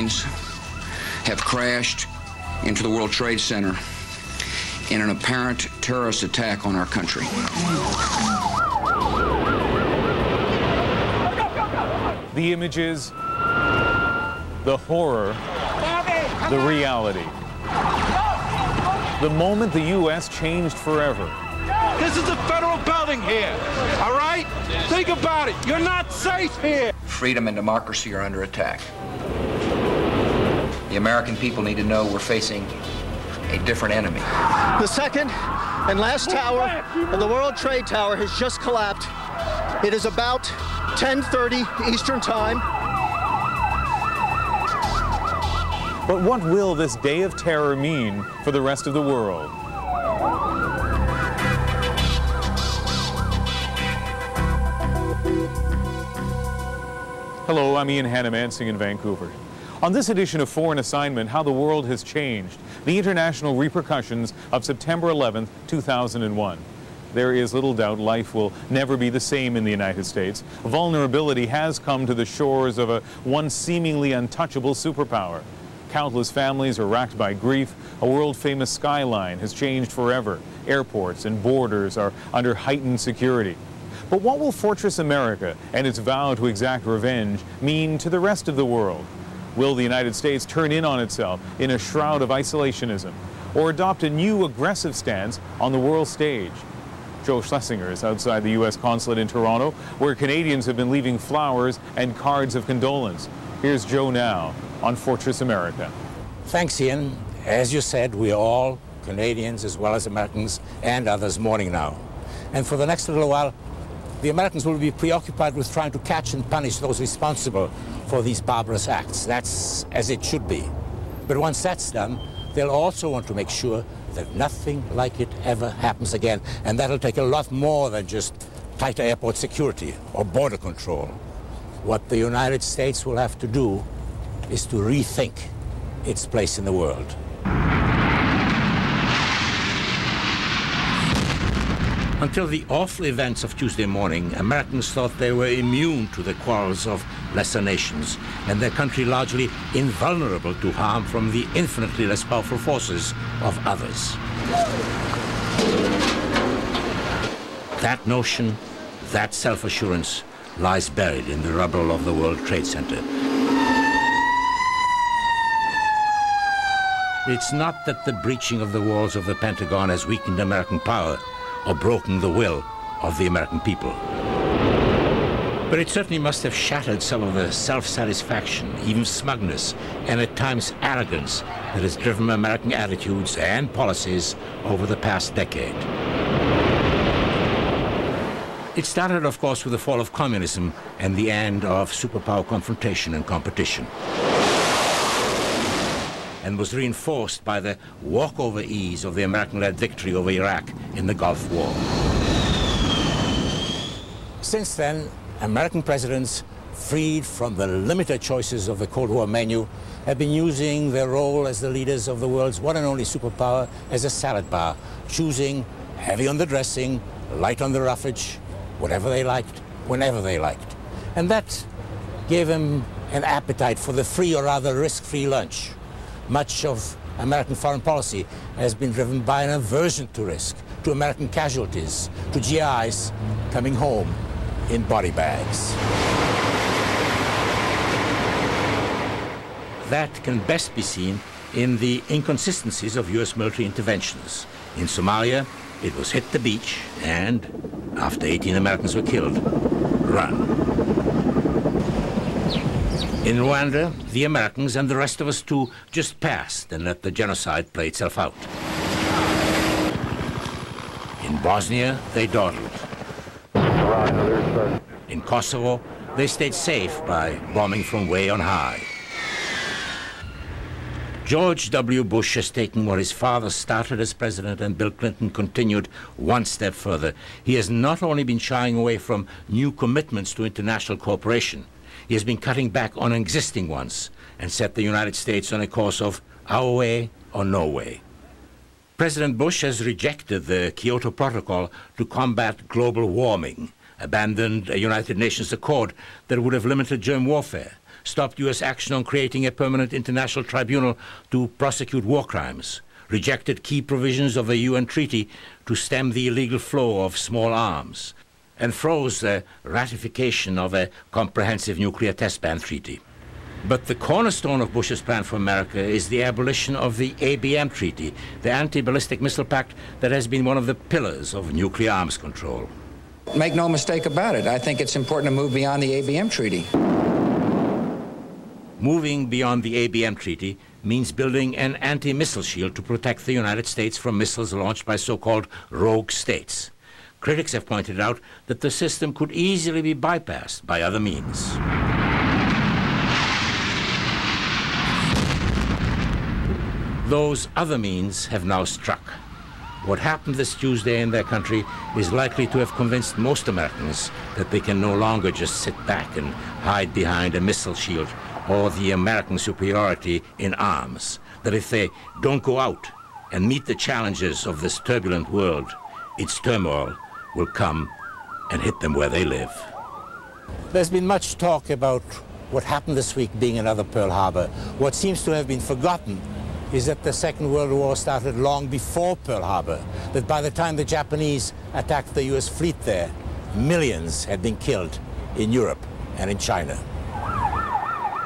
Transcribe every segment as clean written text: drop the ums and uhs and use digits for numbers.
airplanes have crashed into the World Trade Center in an apparent terrorist attack on our country. The images, the horror, the reality. The moment the U.S. changed forever. This is a federal building here, all right? Think about it. You're not safe here. Freedom and democracy are under attack. The American people need to know we're facing a different enemy. The second and last tower of the World Trade Tower has just collapsed. It is about 10:30 Eastern Time. But what will this day of terror mean for the rest of the world? Hello, I'm Ian Hannah-Mansing in Vancouver. On this edition of Foreign Assignment, how the world has changed, the international repercussions of September 11th, 2001. There is little doubt life will never be the same in the United States. Vulnerability has come to the shores of a once seemingly untouchable superpower. Countless families are racked by grief. A world-famous skyline has changed forever. Airports and borders are under heightened security. But what will Fortress America and its vow to exact revenge mean to the rest of the world? Will the United States turn in on itself in a shroud of isolationism, or adopt a new aggressive stance on the world stage? Joe Schlesinger is outside the U.S. consulate in Toronto, where Canadians have been leaving flowers and cards of condolence. Here's Joe now on Fortress America. Thanks, Ian. As you said, we are all Canadians as well as Americans and others mourning now. And for the next little while, the Americans will be preoccupied with trying to catch and punish those responsible for these barbarous acts. That's as it should be. But once that's done, they'll also want to make sure that nothing like it ever happens again. And that'll take a lot more than just tighter airport security or border control. What the United States will have to do is to rethink its place in the world. Until the awful events of Tuesday morning, Americans thought they were immune to the quarrels of lesser nations, and their country largely invulnerable to harm from the infinitely less powerful forces of others. That notion, that self-assurance, lies buried in the rubble of the World Trade Center. It's not that the breaching of the walls of the Pentagon has weakened American power or broken the will of the American people. But it certainly must have shattered some of the self-satisfaction, even smugness, and at times arrogance that has driven American attitudes and policies over the past decade. It started, of course, with the fall of communism and the end of superpower confrontation and competition, and was reinforced by the walkover ease of the American-led victory over Iraq in the Gulf War. Since then, American presidents, freed from the limited choices of the Cold War menu, have been using their role as the leaders of the world's one and only superpower as a salad bar, choosing heavy on the dressing, light on the roughage, whatever they liked, whenever they liked. And that gave them an appetite for the free, or rather risk-free lunch. Much of American foreign policy has been driven by an aversion to risk, to American casualties, to GIs coming home in body bags. That can best be seen in the inconsistencies of U.S. military interventions. In Somalia, it was hit the beach and, after 18 Americans were killed, run. In Rwanda, the Americans and the rest of us too just passed and let the genocide play itself out. In Bosnia, they dawdled. In Kosovo, they stayed safe by bombing from way on high. George W. Bush has taken what his father started as president and Bill Clinton continued one step further. He has not only been shying away from new commitments to international cooperation, he has been cutting back on existing ones and set the United States on a course of our way or no way. President Bush has rejected the Kyoto Protocol to combat global warming, abandoned a United Nations accord that would have limited germ warfare, stopped U.S. action on creating a permanent international tribunal to prosecute war crimes, rejected key provisions of the UN treaty to stem the illegal flow of small arms, and froze the ratification of a comprehensive nuclear test ban treaty. But the cornerstone of Bush's plan for America is the abolition of the ABM treaty, the anti-ballistic missile pact that has been one of the pillars of nuclear arms control. Make no mistake about it, I think it's important to move beyond the ABM treaty. Moving beyond the ABM treaty means building an anti-missile shield to protect the United States from missiles launched by so-called rogue states. Critics have pointed out that the system could easily be bypassed by other means. Those other means have now struck. What happened this Tuesday in their country is likely to have convinced most Americans that they can no longer just sit back and hide behind a missile shield or the American superiority in arms, that if they don't go out and meet the challenges of this turbulent world, its turmoil will come and hit them where they live. There's been much talk about what happened this week being another Pearl Harbor. What seems to have been forgotten is that the Second World War started long before Pearl Harbor, that by the time the Japanese attacked the US fleet there, millions had been killed in Europe and in China.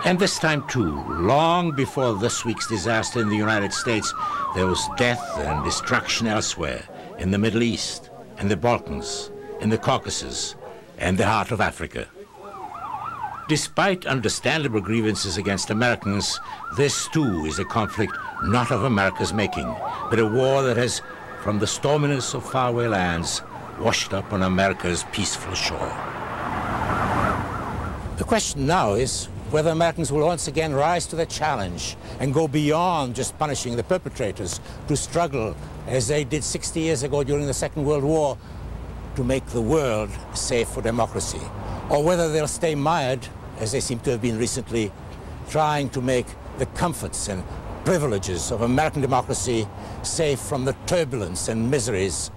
And this time too, long before this week's disaster in the United States, there was death and destruction elsewhere, in the Middle East, and the Balkans, in the Caucasus, and the heart of Africa. Despite understandable grievances against Americans, this too is a conflict not of America's making, but a war that has, from the storminess of faraway lands, washed up on America's peaceful shore. The question now is whether Americans will once again rise to the challenge and go beyond just punishing the perpetrators, to struggle, as they did 60 years ago during the Second World War, to make the world safe for democracy, or whether they'll stay mired, as they seem to have been recently, trying to make the comforts and privileges of American democracy safe from the turbulence and miseries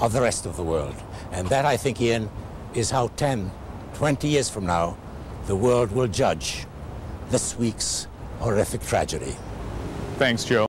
of the rest of the world. And that, I think, Ian, is how 10, 20 years from now, the world will judge this week's horrific tragedy. Thanks, Joe.